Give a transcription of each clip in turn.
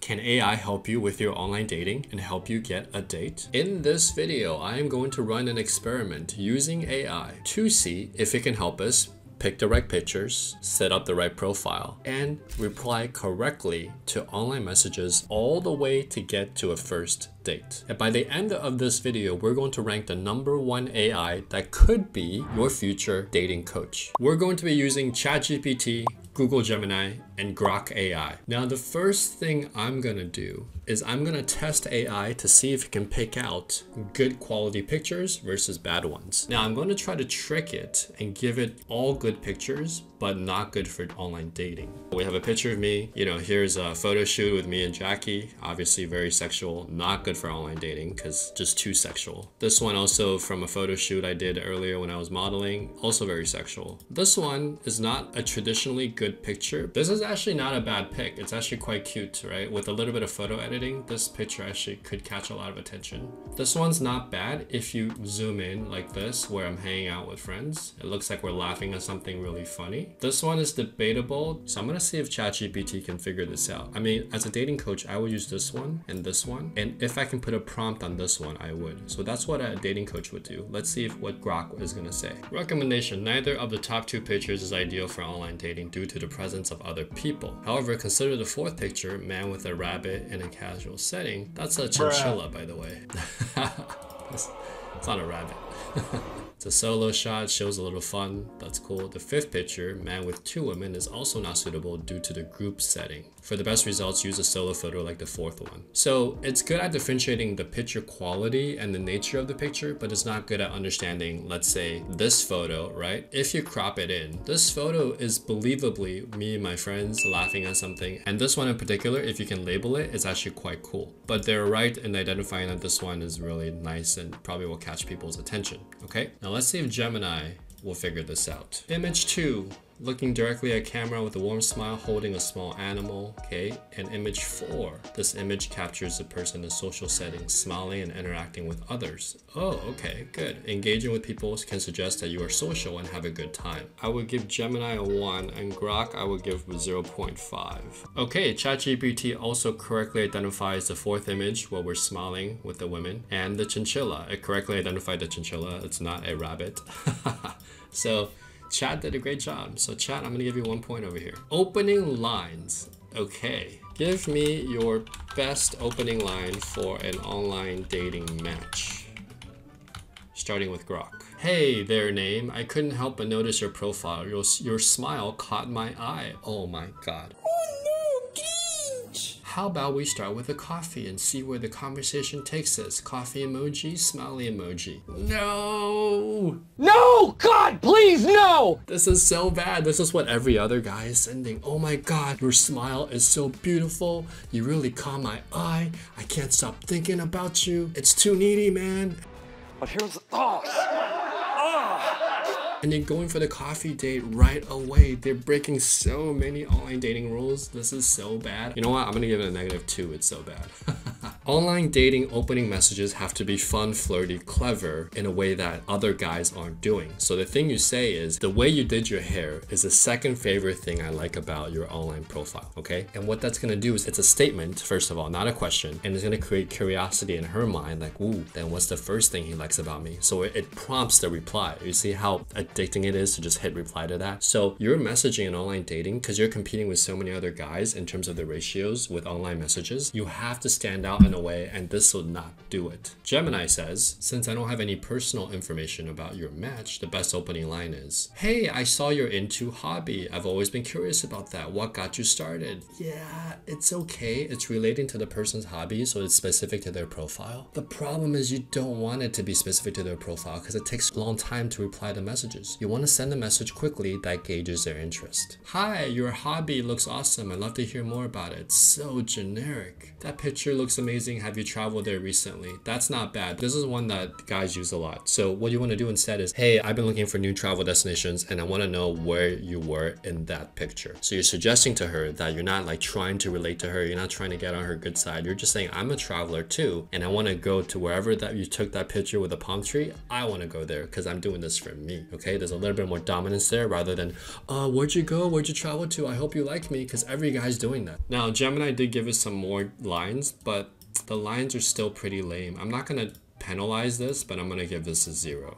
Can AI help you with your online dating and help you get a date? In this video, I am going to run an experiment using AI to see if it can help us pick the right pictures, set up the right profile, and reply correctly to online messages all the way to get to a first date. And by the end of this video, we're going to rank the #1 AI that could be your future dating coach. We're going to be using ChatGPT, Google Gemini, and Grok AI. Now, the first thing I'm gonna do is I'm gonna test AI to see if it can pick out good quality pictures versus bad ones. Now, I'm gonna try to trick it and give it all good pictures, but not good for online dating. We have a picture of me, here's a photo shoot with me and Jackie, obviously very sexual, not good for online dating because just too sexual. This one also from a photo shoot I did earlier when I was modeling, also very sexual. This one is not a traditionally good picture. This is actually not a bad pic. It's actually quite cute, right? With a little bit of photo editing, this picture actually could catch a lot of attention. This one's not bad if you zoom in like this, where I'm hanging out with friends. It looks like we're laughing at something really funny. This one is debatable, so I'm gonna see if ChatGPT can figure this out. I mean, as a dating coach, I would use this one, and if I can put a prompt on this one, I would. So that's what a dating coach would do. Let's see what Grok is gonna say. Recommendation: neither of the top 2 pictures is ideal for online dating due to the presence of other people. However, consider the 4th picture, man with a rabbit in a casual setting. That's a chinchilla, by the way. It's not a rabbit. It's a solo shot, shows a little fun, that's cool. The 5th picture, man with 2 women, is also not suitable due to the group setting. For the best results, use a solo photo like the 4th one. So it's good at differentiating the picture quality and the nature of the picture, but it's not good at understanding, let's say, this photo, right? If you crop it in, this photo is believably me and my friends laughing at something. And this one in particular, if you can label it, it's actually quite cool. But they're right in identifying that this one is really nice and probably will catch people's attention, okay? Now let's see if Gemini will figure this out. Image 2, looking directly at camera with a warm smile, holding a small animal, okay? And image 4, this image captures the person in a social setting, smiling and interacting with others. Oh, okay, good. Engaging with people can suggest that you are social and have a good time. I would give Gemini a 1 and Grok I would give 0.5. Okay, ChatGPT also correctly identifies the 4th image where we're smiling with the women and the chinchilla. It correctly identified the chinchilla. It's not a rabbit. So Chat did a great job. So Chat, I'm gonna give you 1 point over here. Opening lines. Okay. Give me your best opening line for an online dating match. Starting with Grok. Hey there, name. I couldn't help but notice your profile. Your smile caught my eye. Oh my God. How about we start with a coffee and see where the conversation takes us? Coffee emoji, smiley emoji. No! No! God, please, no! This is so bad. This is what every other guy is sending. Oh my God, your smile is so beautiful. You really caught my eye. I can't stop thinking about you. It's too needy, man. But here's, And you're going for the coffee date right away. They're breaking so many online dating rules. This is so bad. You know what? I'm gonna give it a -2. It's so bad. Online dating opening messages have to be fun, flirty, clever in a way that other guys aren't doing. So the thing you say is, the way you did your hair is the 2nd favorite thing I like about your online profile, okay? And what that's gonna do is, it's a statement, first of all, not a question, and it's gonna create curiosity in her mind, like, ooh, then what's the first thing he likes about me? So it prompts the reply. You see how addicting it is to just hit reply to that? So you're messaging in online dating, because you're competing with so many other guys in terms of the ratios with online messages, you have to stand out in a way, and this will not do it. Gemini says, since I don't have any personal information about your match, the best opening line is, hey, I saw you're into hobby. I've always been curious about that. What got you started? Yeah, it's okay. It's relating to the person's hobby, so it's specific to their profile. The problem is you don't want it to be specific to their profile because it takes a long time to reply to messages. You want to send a message quickly that gauges their interest. Hi, your hobby looks awesome. I'd love to hear more about it. It's so generic. That picture looks amazing amazing. Have you traveled there recently? That's not bad. This is one that guys use a lot. So what you want to do instead is, hey, I've been looking for new travel destinations and I want to know where you were in that picture. So you're suggesting to her that you're not like trying to relate to her. You're not trying to get on her good side. You're just saying, I'm a traveler too, and I want to go to wherever that you took that picture with a palm tree. I want to go there because I'm doing this for me. Okay, there's a little bit more dominance there rather than, where'd you go? Where'd you travel to? I hope you like me, because every guy's doing that. Now, Gemini did give us some more lines, but the lines are still pretty lame. I'm not going to penalize this, but I'm going to give this a 0.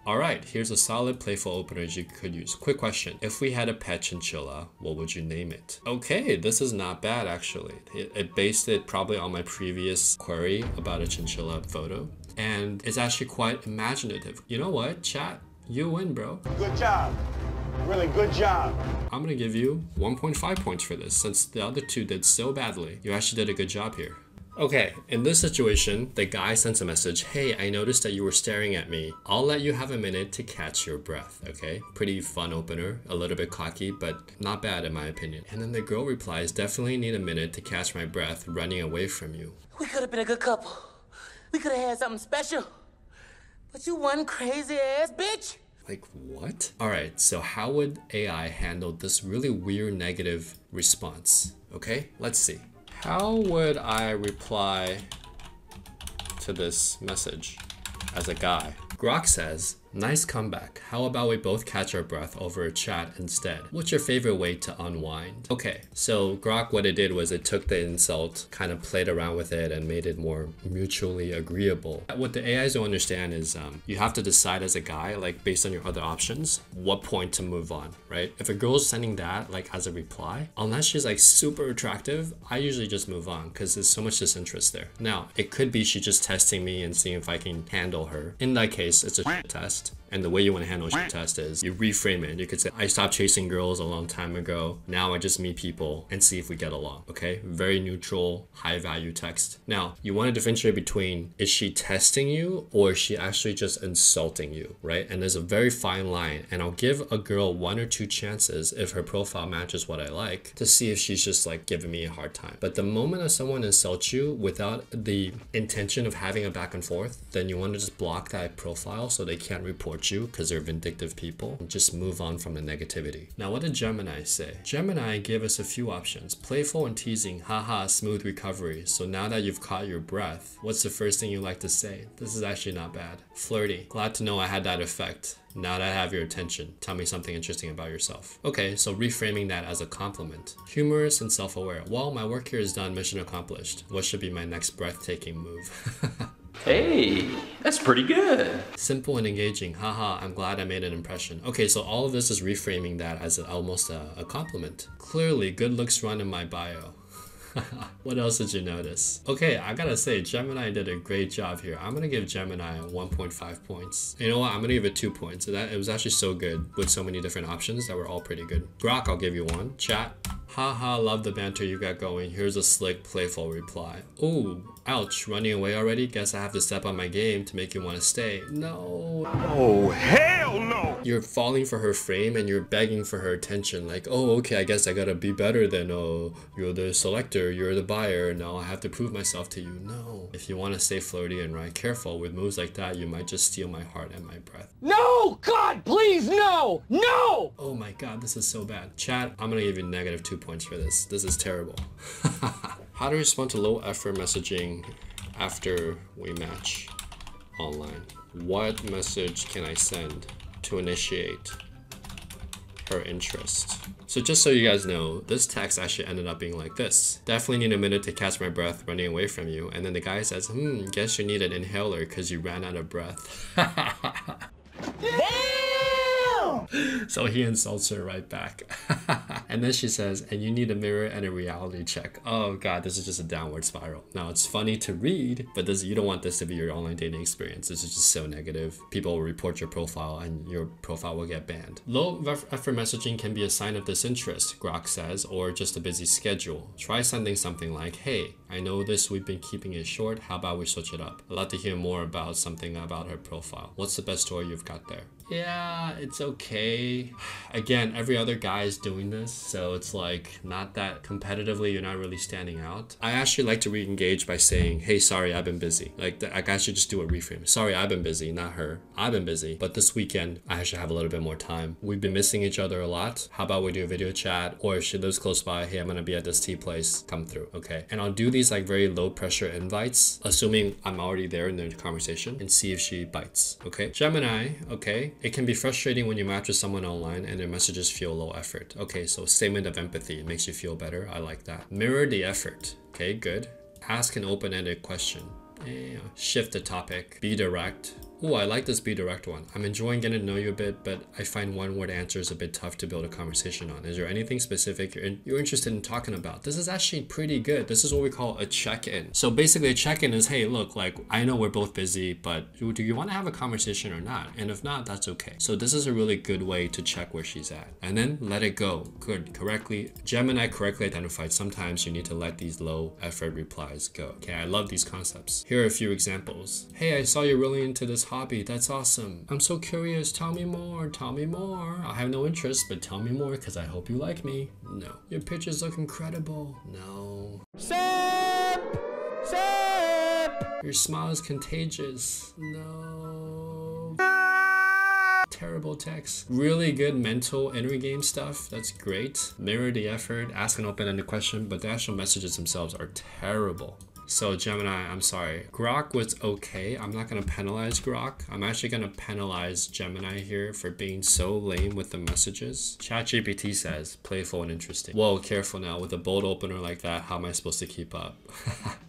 All right, here's a solid playful opener you could use. Quick question. If we had a pet chinchilla, what would you name it? Okay, this is not bad actually. It based it probably on my previous query about a chinchilla photo. And it's actually quite imaginative. You know what, chat? You win, bro. Good job. Really good job. I'm gonna give you 1.5 points for this since the other two did so badly. You actually did a good job here. Okay, in this situation, the guy sends a message, hey, I noticed that you were staring at me. I'll let you have a minute to catch your breath, okay? Pretty fun opener, a little bit cocky, but not bad in my opinion. And then the girl replies, definitely need a minute to catch my breath running away from you. We could have been a good couple. We could have had something special. But you one crazy ass bitch. Like, what? All right, so how would AI handle this really weird negative response? Okay, let's see. How would I reply to this message as a guy? Grok says, nice comeback. How about we both catch our breath over a chat instead? What's your favorite way to unwind? Okay, so Grok, what it did was it took the insult, kind of played around with it and made it more mutually agreeable. What the AIs don't understand is you have to decide as a guy, like based on your other options, what point to move on, right? If a girl's sending that like as a reply, unless she's like super attractive, I usually just move on because there's so much disinterest there. Now, it could be she's just testing me and seeing if I can handle her. In that case, it's a shit test. And the way you want to handle a shit test is you reframe it. You could say, I stopped chasing girls a long time ago. Now I just meet people and see if we get along. Okay? Very neutral, high value text. Now, you want to differentiate between, is she testing you or is she actually just insulting you, right? And there's a very fine line. And I'll give a girl 1 or 2 chances if her profile matches what I like to see if she's just like giving me a hard time. But the moment that someone insults you without the intention of having a back and forth, then you want to just block that profile so they can't report you because they're vindictive people. Just move on from the negativity. Now, what did Gemini say? Gemini gave us a few options. Playful and teasing, haha, smooth recovery. So now that you've caught your breath, what's the first thing you like to say? This is actually not bad. Flirty, glad to know I had that effect. Now that I have your attention, tell me something interesting about yourself. Okay, so reframing that as a compliment. Humorous and self-aware. Well, my work here is done, mission accomplished. What should be my next breathtaking move? Hey, that's pretty good. Simple and engaging. Haha, I'm glad I made an impression. Okay, so all of this is reframing that as almost a compliment. Clearly, good looks run in my bio. What else did you notice? Okay, I gotta say, Gemini did a great job here. I'm gonna give Gemini 1.5 points. You know what? I'm gonna give it 2 points. It was actually so good with so many different options that were all pretty good. Grok, I'll give you 1. Chat. Haha, love the banter you got going. Here's a slick, playful reply. Ooh, ouch, running away already? Guess I have to step on my game to make you want to stay. No. Oh, hell no! You're falling for her frame and you're begging for her attention. Like, oh, okay, I guess I gotta be better than, oh, you're the selector, you're the buyer, now I have to prove myself to you. No. If you want to stay flirty and right, careful. With moves like that, you might just steal my heart and my breath. No! God, please, no! No! Oh my god, this is so bad. Chat, I'm gonna give you negative 2 points for this. This is terrible. How to respond to low effort messaging after we match online? What message can I send to initiate her interest? So just so you guys know, this text actually ended up being like this. Definitely need a minute to catch my breath running away from you. And then the guy says, guess you need an inhaler because you ran out of breath. So he insults her right back. And then she says, and you need a mirror and a reality check. Oh god, this is just a downward spiral. Now it's funny to read, but you don't want this to be your online dating experience. This is just so negative. People will report your profile and your profile will get banned. Low effort messaging can be a sign of disinterest, Grok says, or just a busy schedule. Try sending something like, hey, I know this, we've been keeping it short. How about we switch it up? I'd love to hear more about something about her profile. What's the best story you've got there? Yeah, it's okay. Again, every other guy is doing this, so it's like not that competitively, you're not really standing out. I actually like to re-engage by saying, hey, sorry, I've been busy. Like, I actually just do a reframe. Sorry, I've been busy, not her. I've been busy, but this weekend, I actually have a little bit more time. We've been missing each other a lot. How about we do a video chat? Or if she lives close by, hey, I'm gonna be at this tea place, come through, okay? And I'll do these like very low pressure invites, assuming I'm already there in the conversation, and see if she bites, okay? Gemini, okay? It can be frustrating when you match with someone online and their messages feel low effort. Okay, so statement of empathy, it makes you feel better. I like that. Mirror the effort. Okay, good. Ask an open-ended question. Yeah. Shift the topic. Be direct. Oh, I like this be direct one. I'm enjoying getting to know you a bit, but I find one-word answers a bit tough to build a conversation on. Is there anything specific you're interested in talking about? This is actually pretty good. This is what we call a check-in. So basically a check-in is, hey, look, like, I know we're both busy, but do you want to have a conversation or not? And if not, that's okay. So this is a really good way to check where she's at. And then let it go. Good, correctly. Gemini correctly identified. Sometimes you need to let these low effort replies go. Okay, I love these concepts. Here are a few examples. Hey, I saw you're really into this hobby. That's awesome. I'm so curious. Tell me more. Tell me more. I have no interest, but tell me more because I hope you like me. No. Your pictures look incredible. No. Sam! Your smile is contagious. No. Terrible text. Really good mental inner game stuff. That's great. Mirror the effort. Ask an open-ended question, but the actual messages themselves are terrible. So Gemini, I'm sorry. Grok was okay. I'm not gonna penalize Grok. I'm actually gonna penalize Gemini here for being so lame with the messages. ChatGPT says, playful and interesting. Whoa, careful now. With a bold opener like that, how am I supposed to keep up?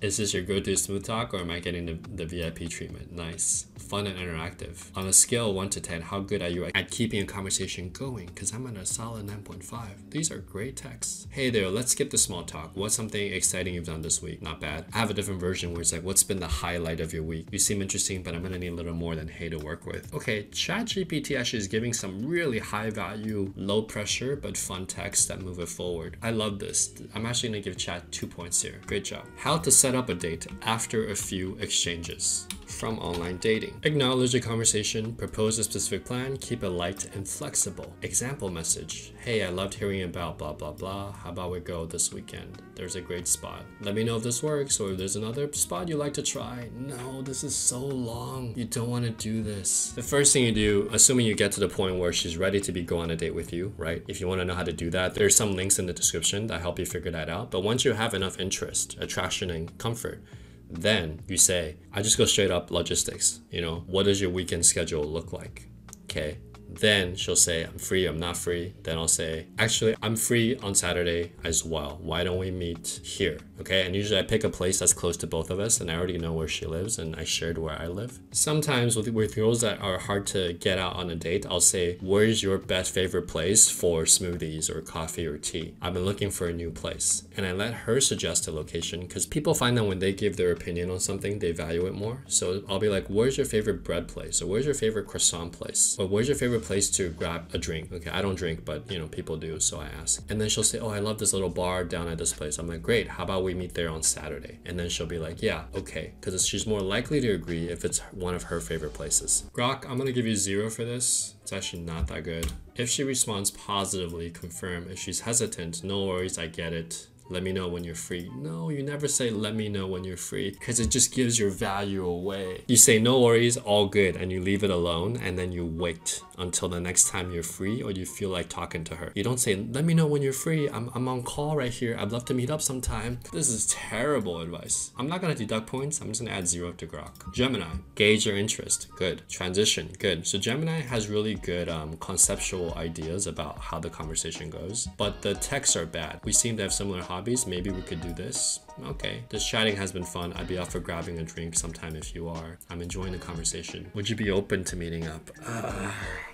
Is this your go-to smooth talk or am I getting the VIP treatment? Nice. Fun and interactive. On a scale of 1 to 10, how good are you at keeping a conversation going? Because I'm at a solid 9.5. These are great texts. Hey there, let's skip the small talk. What's something exciting you've done this week? Not bad. I have a different version where it's like, what's been the highlight of your week? You seem interesting, but I'm gonna need a little more than hey to work with. Okay, ChatGPT actually is giving some really high value, low pressure, but fun text that move it forward. I love this. I'm actually gonna give Chat 2 points here. Great job. How to set up a date after a few exchanges from online dating. Acknowledge the conversation, propose a specific plan, keep it light and flexible. Example message. Hey, I loved hearing about blah, blah, blah. How about we go this weekend? There's a great spot. Let me know if this works or if there's another spot you'd like to try. No, this is so long. You don't want to do this. The first thing you do, assuming you get to the point where she's ready to go on a date with you, right? If you want to know how to do that, there's some links in the description that help you figure that out. But once you have enough interest, attraction, and comfort, then you say, I just go straight up logistics. You know, what does your weekend schedule look like? Okay. Then she'll say, I'm free, I'm not free. Then I'll say, actually, I'm free on Saturday as well. Why don't we meet here? Okay, and usually I pick a place that's close to both of us and I already know where she lives and I shared where I live. Sometimes with girls that are hard to get out on a date, I'll say, where's your best favorite place for smoothies or coffee or tea? I've been looking for a new place. And I let her suggest a location because people find that when they give their opinion on something, they value it more. So I'll be like, where's your favorite bread place? Or where's your favorite croissant place? Or where's your favorite place to grab a drink? Okay, I don't drink, but you know, people do, so I ask. And then she'll say, oh, I love this little bar down at this place. I'm like, great, how about we meet there on Saturday? And then she'll be like, yeah, okay, because she's more likely to agree if it's one of her favorite places. Grok, I'm gonna give you 0 for this. It's actually not that good. If she responds positively, confirm. If she's hesitant, no worries, I get it. Let me know when you're free. No, you never say let me know when you're free because it just gives your value away. You say no worries, all good, and you leave it alone and then you wait until the next time you're free or you feel like talking to her. You don't say, let me know when you're free. I'm on call right here. I'd love to meet up sometime. This is terrible advice. I'm not gonna deduct points. I'm just gonna add 0 to Grok. Gemini, gauge your interest. Good. Transition. Good. So Gemini has really good conceptual ideas about how the conversation goes, but the texts are bad. We seem to have similar hobbies. Maybe we could do this. Okay, this chatting has been fun. I'd be up for grabbing a drink sometime if you are. I'm enjoying the conversation. Would you be open to meeting up?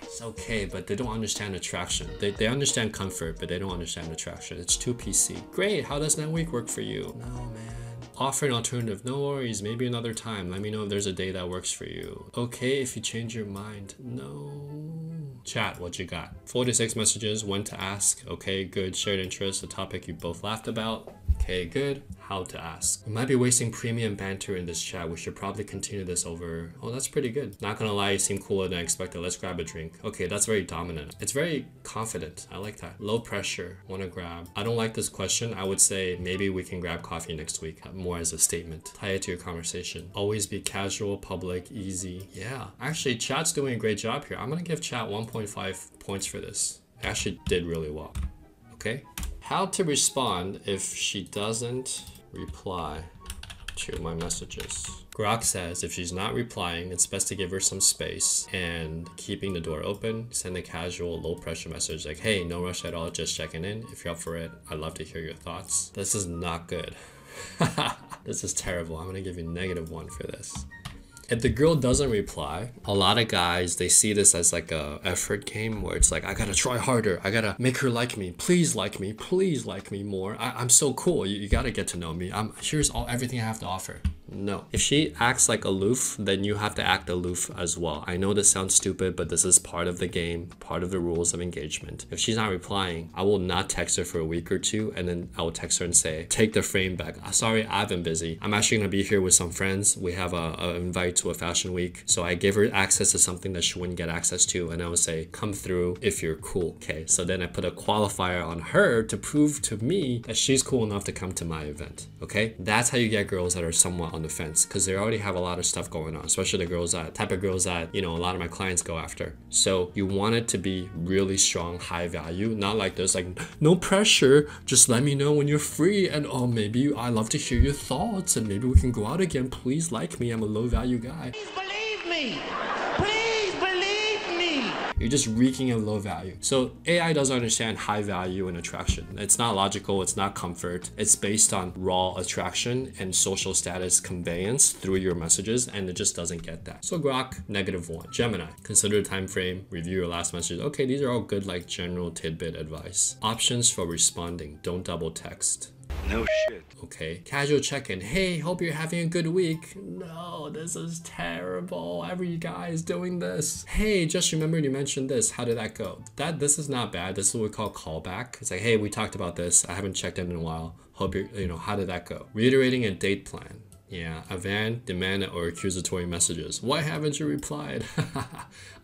It's okay, but they don't understand attraction. They understand comfort, but they don't understand attraction. It's too PC. Great, how does that week work for you? No, man. Offer an alternative. No worries, maybe another time. Let me know if there's a day that works for you. Okay, if you change your mind. No. Chat, what you got? 4 to 6 messages, when to ask. Okay, good. Shared interest, a topic you both laughed about. Okay, good. How to ask. We might be wasting premium banter in this chat. We should probably continue this over. Oh, that's pretty good. Not gonna lie, you seem cooler than I expected. Let's grab a drink. Okay, that's very dominant. It's very confident. I like that. Low pressure. Wanna grab. I don't like this question. I would say maybe we can grab coffee next week. More as a statement. Tie it to your conversation. Always be casual, public, easy. Yeah. Actually, chat's doing a great job here. I'm gonna give chat 1.5 points for this. It actually did really well. Okay. How to respond if she doesn't reply to my messages. Grok says if she's not replying, it's best to give her some space and keeping the door open. Send a casual, low pressure message like, hey, no rush at all, just checking in. If you're up for it, I'd love to hear your thoughts. This is not good. This is terrible. I'm gonna give you -1 for this. If the girl doesn't reply, a lot of guys, they see this as like a effort game where it's like, I gotta try harder. I gotta make her like me. Please like me. Please like me more. I'm so cool. You gotta get to know me. Here's everything I have to offer. No. If she acts like aloof, then you have to act aloof as well. I know this sounds stupid, but this is part of the game, part of the rules of engagement. If she's not replying, I will not text her for a week or two, and then I will text her and say, take the frame back. Sorry, I've been busy. I'm actually gonna be here with some friends. We have a invite to a fashion week. So I gave her access to something that she wouldn't get access to, and I would say, come through if you're cool, okay? So then I put a qualifier on her to prove to me that she's cool enough to come to my event, okay? That's how you get girls that are somewhat on the fence, because they already have a lot of stuff going on, especially the type of girls that, you know, a lot of my clients go after. So you want it to be really strong, high value, not like this, like, no pressure, just let me know when you're free, and oh, maybe I love to hear your thoughts, and maybe we can go out again. Please like me, I'm a low value guy. Please believe me. Please believe me. You're just reeking of low value. So AI doesn't understand high value and attraction. It's not logical, it's not comfort. It's based on raw attraction and social status conveyance through your messages, and it just doesn't get that. So Grok, -1. Gemini, consider the time frame, review your last message. Okay, these are all good, like general tidbit advice. Options for responding, don't double text. No shit. Okay, casual check-in. Hey, hope you're having a good week. No, this is terrible. Every guy is doing this. Hey, just remembered you mentioned this. How did that go? This is not bad. This is what we call callback. It's like, hey, we talked about this. I haven't checked in a while. Hope you're, how did that go? Reiterating a date plan. Yeah, avant, demand, or accusatory messages. Why haven't you replied?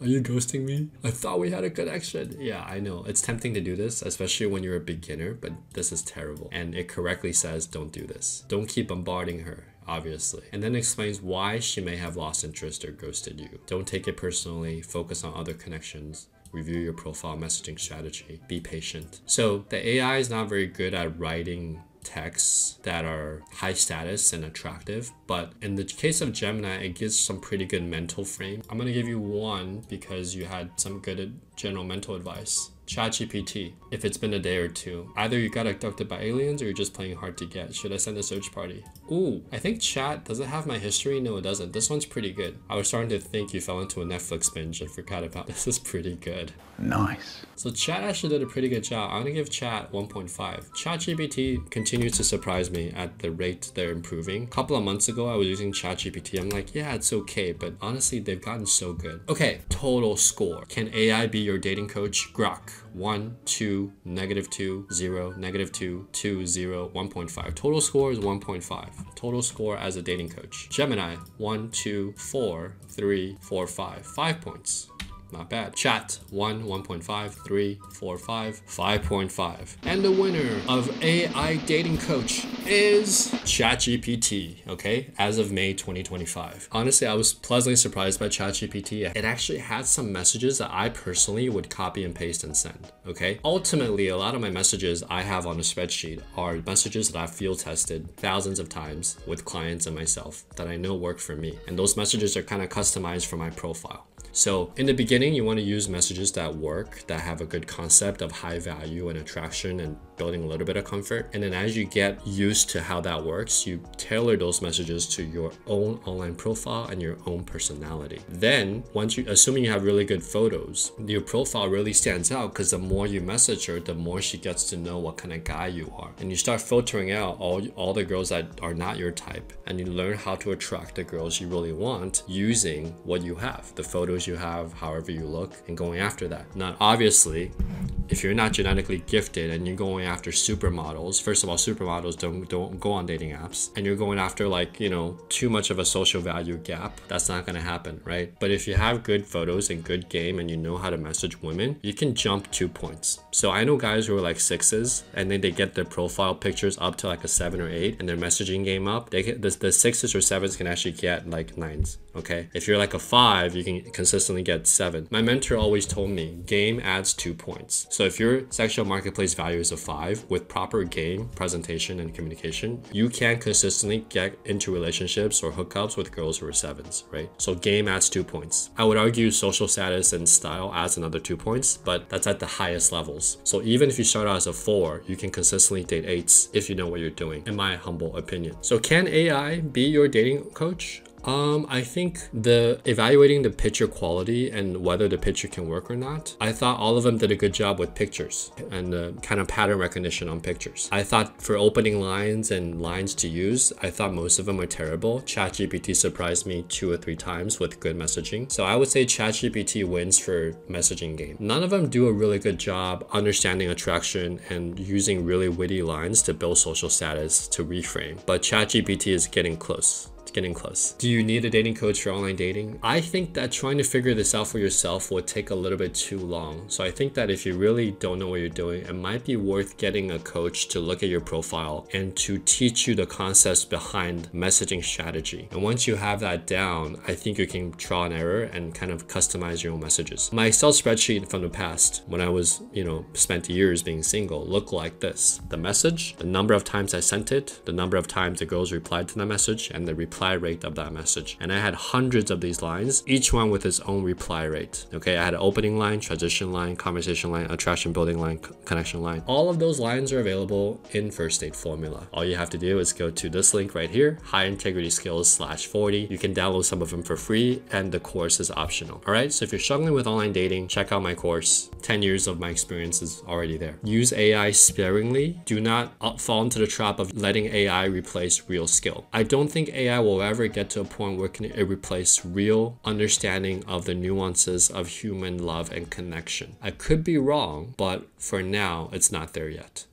Are you ghosting me? I thought we had a connection. Yeah, I know. It's tempting to do this, especially when you're a beginner, but this is terrible. And it correctly says, don't do this. Don't keep bombarding her, obviously. And then explains why she may have lost interest or ghosted you. Don't take it personally. Focus on other connections. Review your profile messaging strategy. Be patient. So the AI is not very good at writing texts that are high status and attractive, but in the case of Gemini, it gives some pretty good mental frame. I'm gonna give you 1 because you had some good general mental advice. ChatGPT, if it's been a day or two, either you got abducted by aliens or you're just playing hard to get. Should I send a search party? Ooh, I think chat, does it have my history? No, it doesn't. This one's pretty good. I was starting to think you fell into a Netflix binge and forgot about this. Is pretty good. Nice. So chat actually did a pretty good job. I'm gonna give chat 1.5. ChatGPT continues to surprise me at the rate they're improving. A couple of months ago, I was using ChatGPT. I'm like, yeah, it's okay, but honestly, they've gotten so good. Okay, total score. Can AI be your dating coach? Grok. 1, 2, -2, 0, -2, 2, 0, 1.5. Total score is 1.5. Total score as a dating coach. Gemini, 1, 2, 4, 3, 4, 5. 5 points. Not bad. Chat, 1, 1.5, 3, 4, 5, 5.5. And the winner of AI Dating Coach is ChatGPT, okay? As of May 2025. Honestly, I was pleasantly surprised by ChatGPT. It actually had some messages that I personally would copy and paste and send, okay? Ultimately, a lot of my messages I have on a spreadsheet are messages that I've field tested thousands of times with clients and myself that I know work for me. And those messages are kind of customized for my profile. So in the beginning, you want to use messages that work, that have a good concept of high value and attraction and building a little bit of comfort. And then as you get used to how that works, you tailor those messages to your own online profile and your own personality. Then once assuming you have really good photos, your profile really stands out because the more you message her, the more she gets to know what kind of guy you are. And you start filtering out all the girls that are not your type, and you learn how to attract the girls you really want using what you have, the photos you have, however you look, and going after that. Now, obviously, if you're not genetically gifted and you're going after supermodels, first of all, supermodels don't go on dating apps, and you're going after like, you know, too much of a social value gap, that's not going to happen, right? But if you have good photos and good game and you know how to message women, you can jump 2 points. So I know guys who are like 6s and then they get their profile pictures up to like a 7 or 8 and their messaging game up. They get the 6s or 7s can actually get like 9s. Okay, if you're like a 5, you can consistently get 7. My mentor always told me game adds 2 points. So if your sexual marketplace value is a 5 with proper game, presentation, and communication, you can consistently get into relationships or hookups with girls who are 7s, right? So game adds 2 points. I would argue social status and style adds another 2 points, but that's at the highest levels. So even if you start out as a 4, you can consistently date 8s if you know what you're doing, in my humble opinion. So can AI be your dating coach? I think the evaluating the picture quality and whether the picture can work or not, I thought all of them did a good job with pictures and the kind of pattern recognition on pictures. I thought for opening lines and lines to use, I thought most of them were terrible. ChatGPT surprised me 2 or 3 times with good messaging. So I would say ChatGPT wins for messaging game. None of them do a really good job understanding attraction and using really witty lines to build social status to reframe. But ChatGPT is getting close. Getting close. Do you need a dating coach for online dating? I think that trying to figure this out for yourself would take a little bit too long. So I think that if you really don't know what you're doing, it might be worth getting a coach to look at your profile and to teach you the concepts behind messaging strategy. And once you have that down, I think you can trial and error and kind of customize your own messages. My Excel spreadsheet from the past, when I was, you know, spent years being single, looked like this. The message, the number of times I sent it, the number of times the girls replied to that message, and the reply rate of that message. And I had hundreds of these lines, each one with its own reply rate. Okay, I had an opening line, transition line, conversation line, attraction building line, connection line. All of those lines are available in First Date Formula. All you have to do is go to this link right here, highintegrityskills/40. You can download some of them for free and the course is optional. All right, so if you're struggling with online dating, check out my course. 10 years of my experience is already there. Use AI sparingly. Do not fall into the trap of letting AI replace real skill. I don't think AI will ever get to a point where it replace real understanding of the nuances of human love and connection. I could be wrong, but for now, it's not there yet.